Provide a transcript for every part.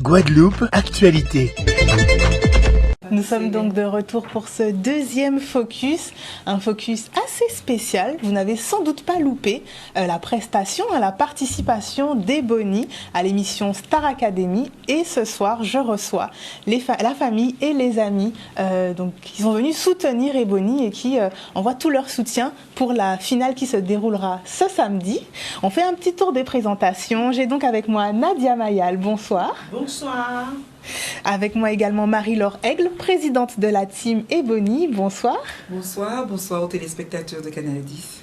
Guadeloupe, actualité. Nous sommes donc de retour pour ce deuxième focus, un focus assez spécial. Vous n'avez sans doute pas loupé la prestation, la participation d'Ebony à l'émission Star Academy. Et ce soir, je reçois la famille et les amis qui sont venus soutenir Ebony et qui envoient tout leur soutien pour la finale qui se déroulera ce samedi. On fait un petit tour des présentations. J'ai donc avec moi Nadia Mayal. Bonsoir. Bonsoir. Avec moi également Marie-Laure Aigle, présidente de la team Ebony. Bonsoir. Bonsoir aux téléspectateurs de Canal 10.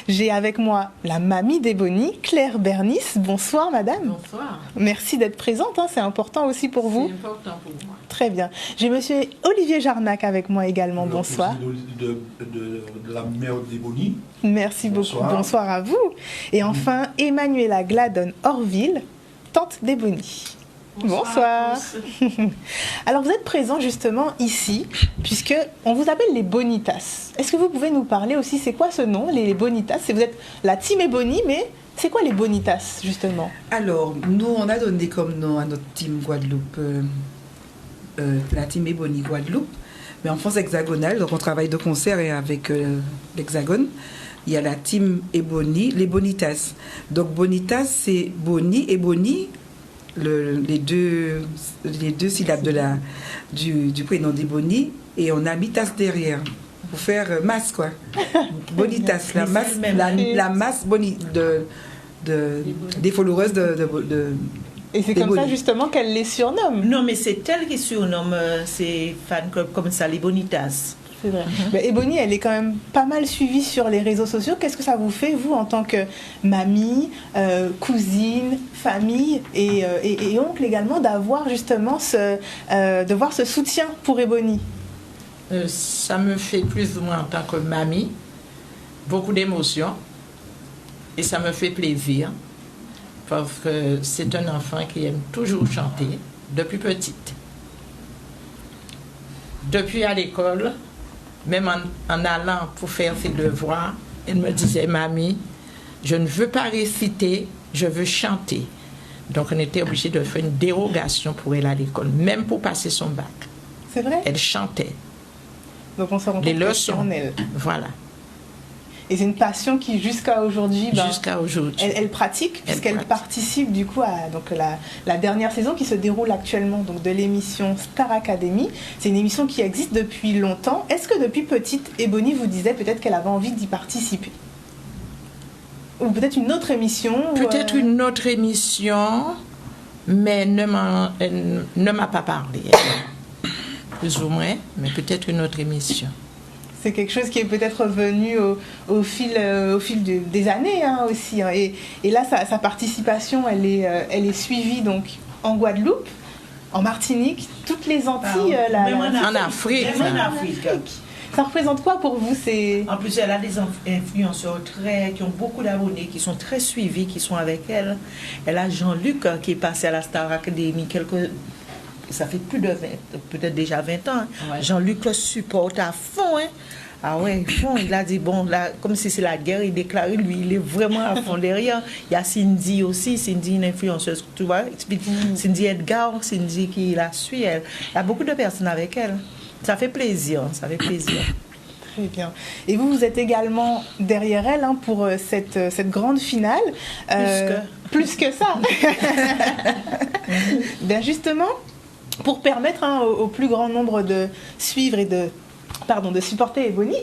J'ai avec moi la mamie d'Ebony, Claire Bernis. Bonsoir madame. Bonsoir. Merci d'être présente, c'est important aussi pour vous. C'est important pour moi. Très bien. J'ai monsieur Olivier Jarnac avec moi également. Bonsoir. De la mère d'Ebony. Merci beaucoup. Bonsoir à vous. Et enfin, Emmanuela Gladon-Orville, tante d'Ebony. Bonsoir. Alors vous êtes présents justement ici puisque on vous appelle les Bonitas. Est-ce que vous pouvez nous parler aussi, c'est quoi ce nom, les Bonitas? Vous êtes la team Ebony, mais c'est quoi les Bonitas justement? Alors nous on a donné comme nom à notre team Guadeloupe la team Ebony Guadeloupe, mais en France hexagonale, donc on travaille de concert et avec l'Hexagone. Il y a la team Ebony, les Bonitas. Donc Bonitas c'est Boni et Boni. Les deux syllabes du prénom d'Ebony, et on a mis tas derrière pour faire masse quoi. Bonitas, la masse des followers de et c'est comme ça justement qu'elle les surnomme. Non, mais c'est elle qui surnomme ses fans comme ça, les Bonitas. C'est vrai. Mais Ebony, elle est quand même pas mal suivie sur les réseaux sociaux. Qu'est-ce que ça vous fait, vous, en tant que mamie, cousine, famille et oncle également, d'avoir justement de voir ce soutien pour Ebony? Ça me fait plus ou moins en tant que mamie, beaucoup d'émotions, et ça me fait plaisir, parce que c'est un enfant qui aime toujours chanter, depuis petite. Depuis à l'école, même en allant pour faire ses devoirs, elle me disait, mamie, je ne veux pas réciter, je veux chanter. Donc on était obligé de faire une dérogation pour elle à l'école, même pour passer son bac. C'est vrai? Elle chantait. Donc on se rend compte les leçons. en elle. Voilà. Et c'est une passion qui jusqu'à aujourd'hui, elle pratique, puisqu'elle participe du coup à la dernière saison qui se déroule actuellement donc de l'émission Star Academy. C'est une émission qui existe depuis longtemps. Est-ce que depuis petite, Ebony vous disait peut-être qu'elle avait envie d'y participer? Ou peut-être une autre émission? Peut-être une autre émission, mais elle ne m'a pas parlé. Plus ou moins, mais peut-être une autre émission. C'est quelque chose qui est peut-être venu au fil des années aussi. Et là, sa participation, elle est suivie donc en Guadeloupe, en Martinique, toutes les Antilles. En Afrique. Même en Afrique. Ça représente quoi pour vous? En plus, elle a des influenceurs qui ont beaucoup d'abonnés, qui sont très suivis, qui sont avec elle. Elle a Jean-Luc qui est passé à la Star Academy ça fait plus de 20, peut-être déjà 20 ans. Ouais. Jean-Luc le supporte à fond. Ah ouais, fond. Il a dit, bon, là, comme si c'est la guerre, il déclare, lui, il est vraiment à fond derrière. Il y a Cindy aussi, Cindy, une influenceuse, tu vois, Cindy Edgar, Cindy qui la suit, elle. Il y a beaucoup de personnes avec elle. Ça fait plaisir, ça fait plaisir. Très bien. Et vous êtes également derrière elle pour cette grande finale. Plus que ça. Bien justement, pour permettre au plus grand nombre de suivre et de supporter Ebony.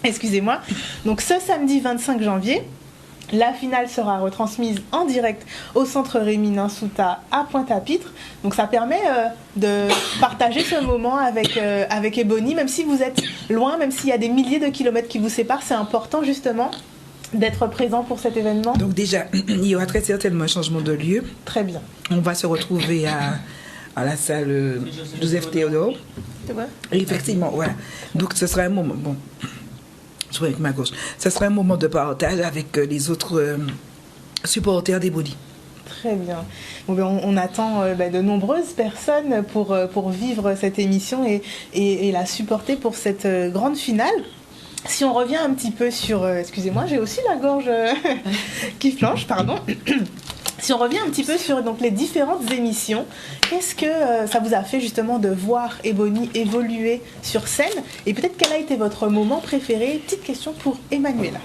Excusez-moi. Donc ce samedi 25 janvier, la finale sera retransmise en direct au centre Rémy Ninsouta à Pointe-à-Pitre. Donc ça permet de partager ce moment avec Ebony, même si vous êtes loin, même s'il y a des milliers de kilomètres qui vous séparent, c'est important justement d'être présent pour cet événement. Donc déjà, il y aura très certainement un changement de lieu. Très bien. On va se retrouver à la salle Joseph Théodore. C'est vrai? Effectivement, voilà. Donc ce sera un moment... Bon, je vais avec ma gauche. Ce sera un moment de partage avec les autres supporters d'Ebony. Très bien. Bon, ben, on attend de nombreuses personnes pour vivre cette émission et la supporter pour cette grande finale. Si on revient un petit peu sur... excusez-moi, j'ai aussi la gorge qui flanche, pardon. Si on revient un petit peu sur donc, les différentes émissions, qu'est-ce que ça vous a fait justement de voir Ebony évoluer sur scène? Et peut-être quel a été votre moment préféré? Petite question pour Emmanuela.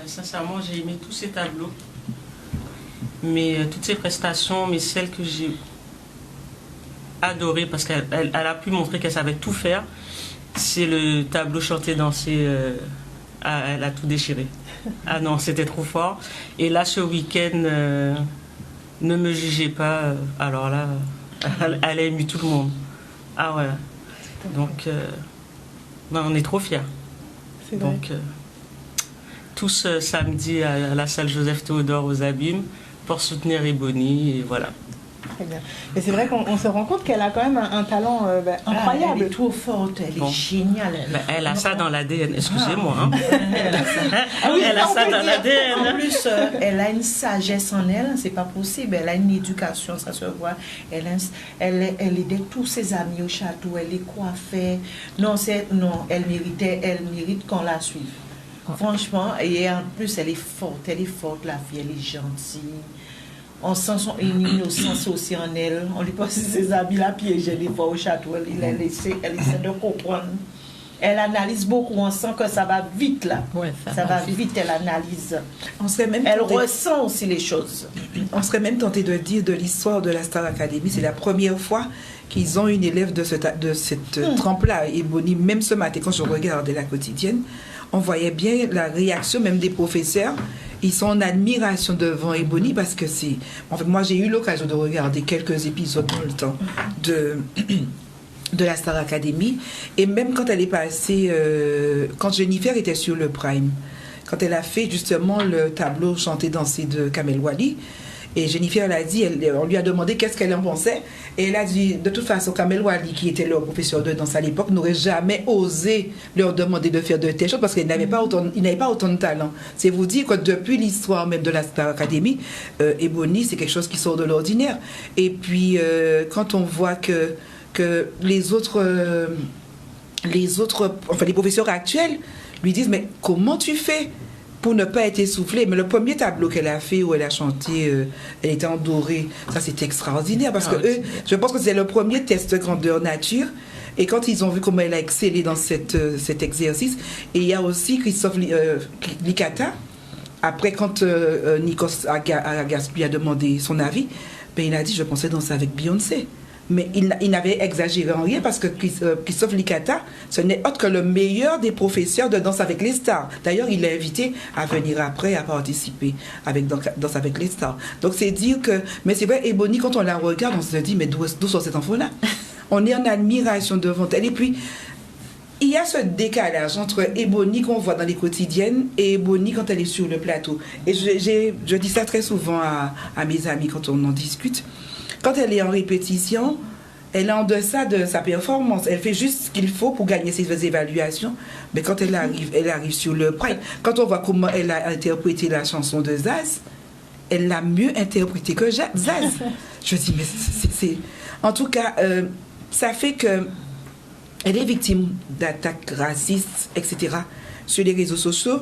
Sincèrement, j'ai aimé tous ces tableaux. Mais toutes ces prestations, mais celle que j'ai adorée parce qu'elle a pu montrer qu'elle savait tout faire, c'est le tableau chanter-danser. Elle a tout déchiré. Ah non, c'était trop fort. Et là, ce week-end, ne me jugez pas. Alors là, elle a ému tout le monde. Ah ouais. Donc, on est trop fiers. Donc, tous samedi à la salle Joseph Théodore aux Abîmes pour soutenir Ebony et voilà. Très bien. Mais c'est vrai qu'on se rend compte qu'elle a quand même un talent incroyable. Elle est trop forte, elle est géniale. Elle a ça dans l'ADN, excusez-moi. Hein. Elle a ça. Elle a ça dans l'ADN. En plus, elle a une sagesse en elle, c'est pas possible. Elle a une éducation, ça se voit. Elle aidait tous ses amis au château, elle les coiffait. Non, elle mérite qu'on la suive. Franchement, et en plus, elle est forte, la fille, elle est gentille. On sent une innocence aussi en elle. On lui passe ses amis la piéger des fois au château. Elle essaie de comprendre. Elle analyse beaucoup. On sent que ça va vite là. Ouais, ça va vite, elle analyse. Elle ressent aussi les choses. On serait même tenté de dire de l'histoire de la Star Academy. C'est la première fois qu'ils ont une élève de cette trempe-là. Ebony, même ce matin, quand je regardais la quotidienne, on voyait bien la réaction même des professeurs. Ils sont en admiration devant Ebony parce que c'est... En fait, moi, j'ai eu l'occasion de regarder quelques épisodes dans le temps de la Star Academy. Et même quand elle est passée... quand Jennifer était sur le Prime, quand elle a fait justement le tableau chanter-danser de Kamel Wally, et Jennifer l'a dit, on lui a demandé qu'est-ce qu'elle en pensait. Et elle a dit, de toute façon, Kamel Wally, qui était leur professeur de danse à l'époque, n'aurait jamais osé leur demander de faire de telles choses parce qu'il n'avait pas autant de talent. C'est vous dire que depuis l'histoire même de la Star Academy, Ebony, c'est quelque chose qui sort de l'ordinaire. Et puis, quand on voit que les professeurs actuels lui disent, mais comment tu fais pour ne pas être essoufflée? Mais le premier tableau qu'elle a fait où elle a chanté, elle était en doré, ça c'était extraordinaire parce que eux, je pense que c'est le premier test de grandeur nature. Et quand ils ont vu comment elle a excellé dans cet exercice, et il y a aussi Christophe Licata, après quand Nikos Agass lui a demandé son avis, ben, il a dit je pensais danser avec Beyoncé. Mais il n'avait exagéré en rien parce que Christophe Licata, ce n'est autre que le meilleur des professeurs de Danse avec les stars. D'ailleurs, il l'a invité à venir après, à participer avec Danse avec les stars. Donc, c'est dire que... Mais c'est vrai, Ebony, quand on la regarde, on se dit, mais d'où sort cet enfant-là? On est en admiration devant elle. Et puis, il y a ce décalage entre Ebony qu'on voit dans les quotidiennes et Ebony quand elle est sur le plateau. Et je dis ça très souvent à mes amis quand on en discute. Quand elle est en répétition, elle est en deçà de sa performance. Elle fait juste ce qu'il faut pour gagner ses évaluations. Mais quand elle arrive sur le prime. Quand on voit comment elle a interprété la chanson de Zaz, elle l'a mieux interprétée que Zaz. Je dis, mais c'est... En tout cas, ça fait que elle est victime d'attaques racistes, etc. sur les réseaux sociaux.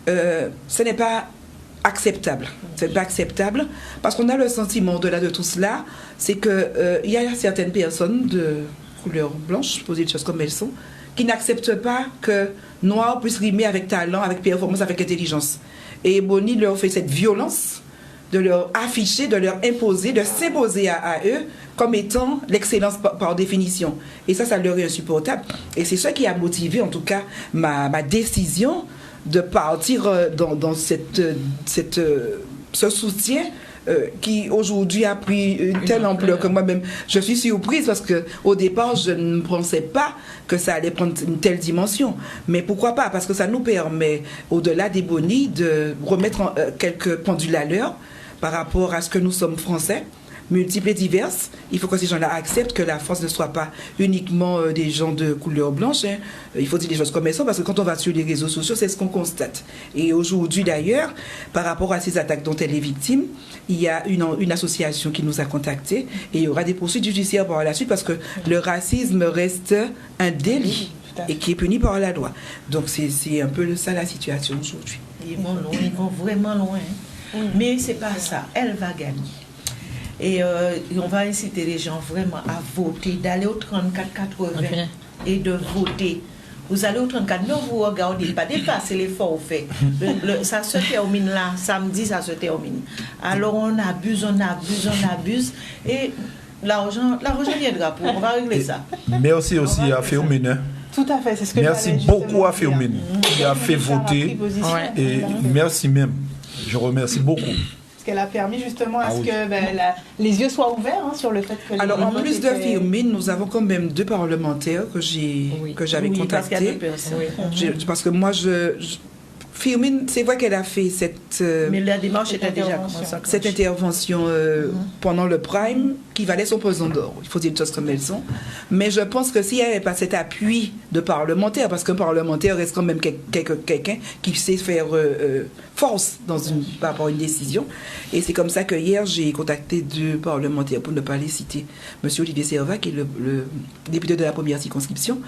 Ce n'est pas acceptable. C'est pas acceptable parce qu'on a le sentiment au-delà de tout cela, c'est que il y a certaines personnes de couleur blanche, pour dire les choses comme elles sont, qui n'acceptent pas que noir puisse rimer avec talent, avec performance, avec intelligence. Et Ebony leur fait cette violence de leur afficher, de leur imposer, de s'imposer à eux comme étant l'excellence par définition. Et ça leur est insupportable. Et c'est ça qui a motivé en tout cas ma décision de partir dans ce soutien qui aujourd'hui a pris une telle ampleur que moi-même je suis surprise parce qu'au départ je ne pensais pas que ça allait prendre une telle dimension. Mais pourquoi pas? Parce que ça nous permet, au-delà d'Ebony, de remettre quelques pendules à l'heure par rapport à ce que nous sommes français, multiples et diverses. Il faut que ces gens-là acceptent que la France ne soit pas uniquement des gens de couleur blanche. Hein. Il faut dire les choses comme elles sont, parce que quand on va sur les réseaux sociaux, c'est ce qu'on constate. Et aujourd'hui, d'ailleurs, par rapport à ces attaques dont elle est victime, il y a une association qui nous a contactés et il y aura des poursuites judiciaires par la suite parce que le racisme reste un délit et qui est puni par la loi. Donc c'est un peu ça la situation aujourd'hui. Ils vont loin, ils vont vraiment loin. Mais c'est pas ça. Elle va gagner. Et on va inciter les gens vraiment à voter, d'aller au 34-80 et de voter. Vous allez au 34, non, vous regardez pas, dépassez l'effort fait. Ça se termine là, samedi, ça se termine. Alors on abuse, et l'argent viendra pour, on va régler ça. Merci aussi à Féomène. Tout à fait, c'est ce que Merci j'allais justement beaucoup à dire. Féomène qui a fait Sarah voter. pris position. Et merci même. Je remercie beaucoup. Parce qu'elle a permis justement à Ah ce oui. que les yeux soient ouverts sur le fait que... Alors, les en votes plus de étaient- Féomène, nous avons quand même 2 parlementaires que j'avais Oui, parce qu'il y a contactés. deux personnes. Parce que moi, Féomène, c'est vrai qu'elle a fait cette Mais la démarche était déjà intervention. commencée. cette intervention pendant le prime qui valait son pesant d'or. Il faut dire les choses comme elles sont. Mais je pense que s'il n'y avait pas cet appui de parlementaires, parce qu'un parlementaire reste quand même quelqu'un qui sait faire force par rapport à une décision. Et c'est comme ça que hier, j'ai contacté 2 parlementaires, pour ne pas les citer. Monsieur Olivier Servat, qui est le député de la première circonscription,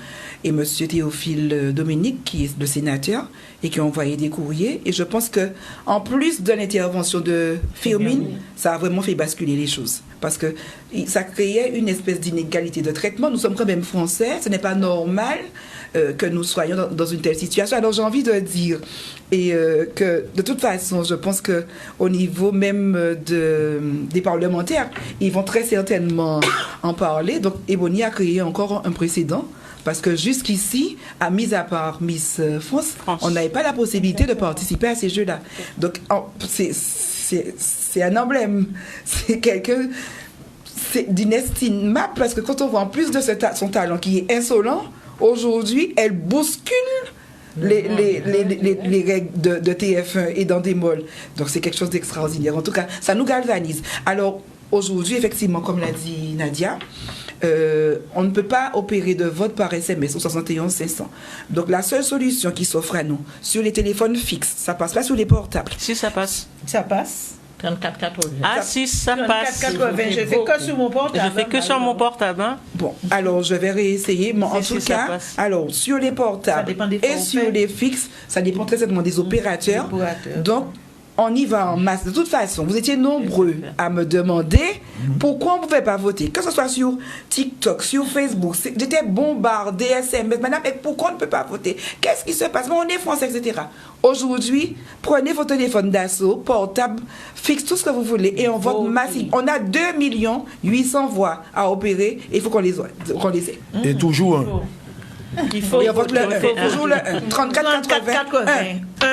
et monsieur Théophile Dominique, qui est le sénateur, et qui ont envoyé des courriers. Et je pense que en plus de l'intervention de Féomène, ça a vraiment fait basculer les choses. Parce que ça créait une espèce d'inégalité de traitement. Nous sommes quand même français, ce n'est pas normal que nous soyons dans une telle situation. Alors j'ai envie de dire que de toute façon, je pense qu'au niveau même des parlementaires, ils vont très certainement en parler. Donc Ebony a créé encore un précédent. Parce que jusqu'ici, mis à part Miss France, on n'avait pas la possibilité de participer à ces jeux-là. Donc, c'est un emblème. C'est quelqu'un d'inestimable, parce que quand on voit en plus de son talent qui est insolent, aujourd'hui, elle bouscule les règles de TF1 et dans des molles. Donc, c'est quelque chose d'extraordinaire. En tout cas, ça nous galvanise. Alors, aujourd'hui, effectivement, comme l'a dit Nadia, on ne peut pas opérer de vote par SMS au 71 500. Donc la seule solution qui s'offre à nous sur les téléphones fixes, ça passe pas sur les portables. Si ça passe. Ça passe. 34-80. Ah si, ça passe. 34-80, je fais que sur mon portable. Je fais que sur mon portable. Hein. Bon, alors je vais réessayer. Mais en Si, tout ça cas, passe. alors sur les Ça portables dépend des et forfaits. sur les fixes, ça dépend très certainement des opérateurs. Des opérateurs. Donc on y va en masse. De toute façon, vous étiez nombreux à me demander pourquoi on ne pouvait pas voter. Que ce soit sur TikTok, sur Facebook, j'étais bombardée, SMS. Madame, mais pourquoi on ne peut pas voter? Qu'est-ce qui se passe? Mais on est français, etc. Aujourd'hui, prenez vos téléphones d'assaut, portable, fixe tout ce que vous voulez et on vote massif. On a 2 800 000 voix à opérer et il faut qu'on les ait. Et toujours un. Il faut Et on vote le 1. voter. Il faut toujours le 1. 34 80 1.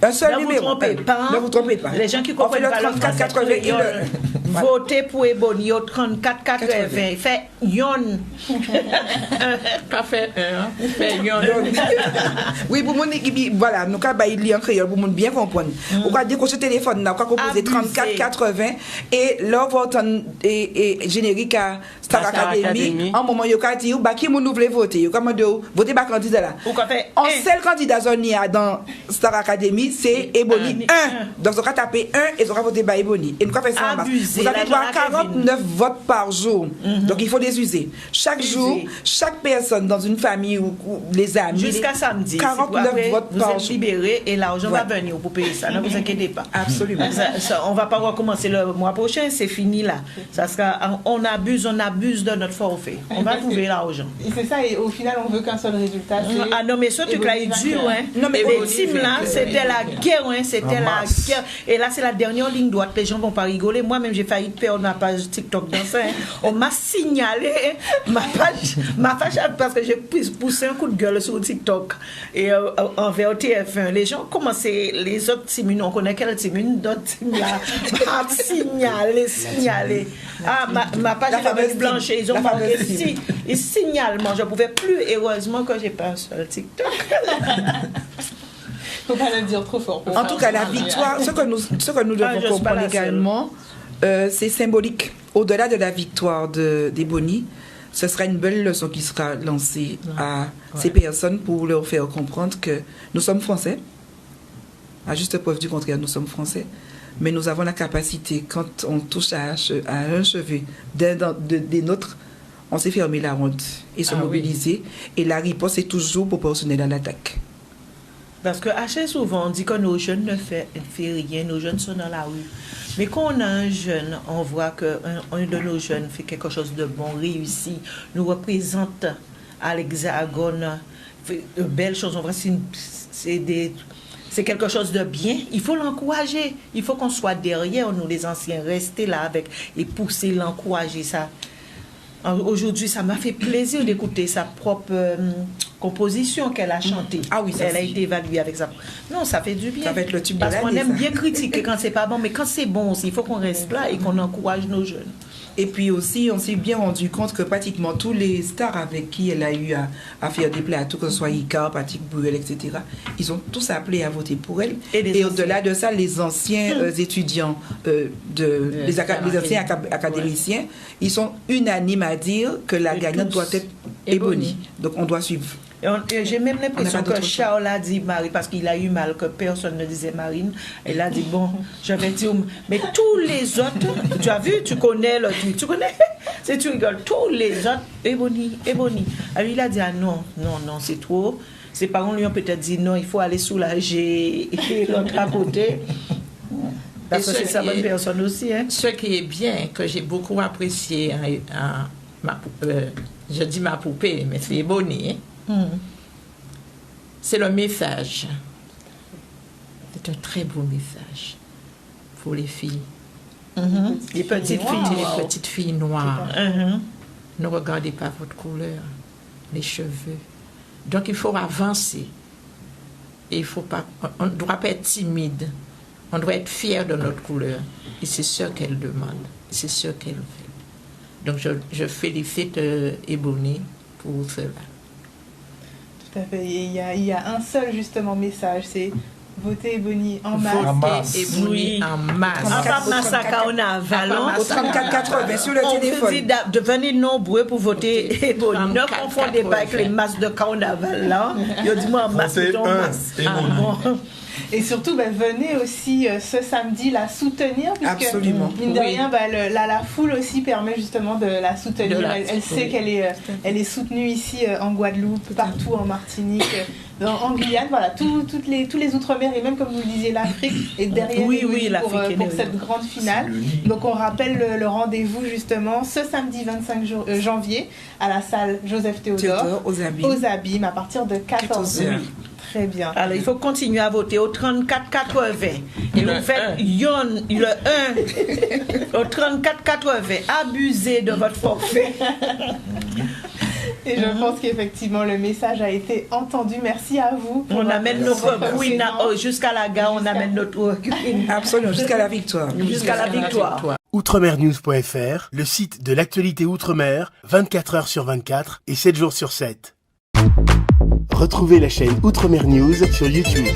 Un seul Ne vous numéro. trompez pas. Ne vous trompez pas. Les gens qui On fait comprennent le pas le 34 français, 80 et le... Voilà. votez pour Ebony au 34 80. Fait yon. Pas fait fait yon. Oui, pour mon équipe, voilà, nous avons dit en créole pour mon bien comprendre. On va décocher le téléphone, on va composer 34 80 et leur vote et générique à Star Academy. En moment, il y a dit, qui vous voulez voter? Il y a dit, votez par candidat là. En seul candidat zone dans Star Academy, c'est Ebony 1. Donc, on va taper 1 et on va voter par Ebony. Et nous avons fait ça en masse. Vous avez droit à 49 votes par jour. Donc, il faut les user. Chaque jour, chaque personne dans une famille ou les amis. Jusqu'à samedi. 49 votes vous par êtes jour. libérés et l'argent va venir pour payer ça. Ne vous inquiétez pas. Absolument. On ne va pas recommencer le mois prochain, c'est fini là. Ça sera, on abuse de notre forfait. On va trouver l'argent. Et c'est ça, et au final, on veut qu'un seul résultat. c'est- Ah non, mais ce truc-là est dur. Hein. Non, mais les teams là, c'était la guerre. Hein. C'était En la masse. guerre. Et là, c'est la dernière ligne droite. Les gens vont pas rigoler. Moi-même, j'ai failli perdre ma page TikTok dans ça. Hein. On m'a signalé ma page parce que j'ai poussé un coup de gueule sur TikTok et envers TF1. Les gens commençaient, les autres teams, on connaît quelle team, d'autres teams là, signaler. Ah, ma page La est fameuse blanche. team. Ils ont La marqué fameuse team. et signalement. Je ne pouvais plus. Heureusement que j'ai pas un seul TikTok. Faut pas le dire trop fort. En tout cas, la victoire, ce que nous devons je suis pas comprendre la seule. également, c'est symbolique. Au-delà de la victoire d'Ebony, ce sera une belle leçon qui sera lancée à ces personnes pour leur faire comprendre que nous sommes français. À juste preuve du contraire, nous sommes français. Mais nous avons la capacité, quand on touche à un cheveu des nôtres, on s'est fermé la ronde et se mobiliser. Et la riposte est toujours proportionnelle à l'attaque. Parce que assez souvent, on dit que nos jeunes ne font rien, nos jeunes sont dans la rue. Mais quand on a un jeune, on voit qu'un de nos jeunes fait quelque chose de bon, réussi, nous représente à l'Hexagone, fait de belles choses. On voit c'est quelque chose de bien. Il faut l'encourager. Il faut qu'on soit derrière nous, les anciens, rester là avec et pousser, l'encourager. Ça. Aujourd'hui, ça m'a fait plaisir d'écouter sa propre composition qu'elle a chantée. Ah oui, ça elle a été évaluée avec ça. Non, ça fait du bien. Ça va être le tube de Parce qu'on l'année, aime ça. bien critiquer quand c'est pas bon, mais quand c'est bon aussi, il faut qu'on reste là et qu'on encourage nos jeunes. Et puis aussi, on s'est bien rendu compte que pratiquement tous les stars avec qui elle a eu à faire des plateaux, que ce soit Ika, Patrick Bruel, etc., ils ont tous appelé à voter pour elle. Et au-delà de ça, les anciens étudiants, les anciens académiciens, ils sont unanimes à dire que la gagnante doit être Ebony. Donc on doit suivre. J'ai même l'impression que Charles a dit Marie, parce qu'il a eu mal que personne ne disait Marine. Elle a dit, bon, je vais dire, mais tous les autres, tu as vu, tu connais le truc, tu connais, c'est tu rigoles, tous les autres, Ebony. Alors il a dit, ah non, c'est trop. Ses parents lui ont peut-être dit, non, il faut aller soulager l'autre à côté. Parce que c'est sa bonne personne aussi. Hein. Ce qui est bien, que j'ai beaucoup apprécié, je dis ma poupée, mais c'est Ebony, c'est le message. C'est un très beau message pour les filles. Les petites filles. Les petites filles noires. Ne regardez pas votre couleur, les cheveux. Donc il faut avancer. Et il faut pas, on ne doit pas être timide. On doit être fier de notre couleur. Et c'est ce qu'elle demande. C'est ce qu'elle fait. Donc je félicite Ebony pour cela. Tout à fait. Il y a un seul justement message, c'est voter Ebony en masse. Voter Ebony en masse. En fait, Massacre, on a Valon. Au 34-80 sur le téléphone. On vous dit de venir nombreux pour voter Ebony. Ne confondez pas avec les masses de carnaval là. Je dis moi en masse, c'est en masse. Et surtout, venez aussi ce samedi la soutenir, puisque absolument. Mine de rien, la foule aussi permet justement de la soutenir. Elle sait qu'elle est soutenue ici en Guadeloupe, partout en Martinique, en Guyane, voilà, tous les Outre-mer et même comme vous le disiez, l'Afrique est derrière pour cette grande finale. Donc on rappelle le rendez-vous justement ce samedi 25 janvier à la salle Joseph Théodore aux Abîmes à partir de 14h. Très bien. Alors, il faut continuer à voter au 34-80. Et vous faites le 1 au 34-80. Abusez de votre forfait. Et je pense qu'effectivement, le message a été entendu. Merci à vous. On amène notre queen jusqu'à la gare. On amène notre queen. Absolument, jusqu'à la victoire. Jusqu'à la victoire. Outremernews.fr, le site de l'actualité Outre-mer, 24 heures sur 24 et 7 jours sur 7. Retrouvez la chaîne Outremer News sur YouTube.